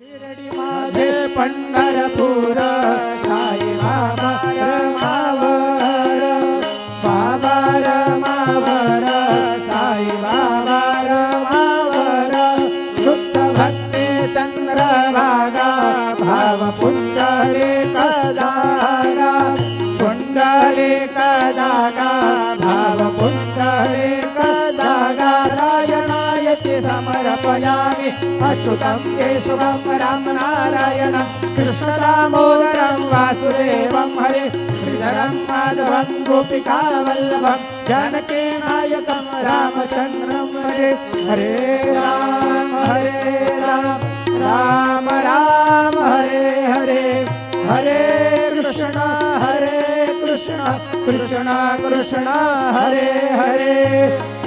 शिर्डी माझे पंढरपूर साई बाबा रमावर, बाबा रमावर, साई बाबा रमावर, शुद्ध भक्ती चंद्रभागा भाव पुंडलिक दागा, पुंडलिक दागा भाव पुंडलिक दागा, नारायणायति समर्पयामि अच्युतं केशवं राम नारायणं कृष्ण दामोदरं वासुदेवं हरे, श्रीधरं माधवं गोपिका वल्लभं जानकी नायकं रामचन्द्रं हरे, हरे राम राम राम हरे हरे, हरे कृष्ण कृष्ण कृष्ण हरे हरे।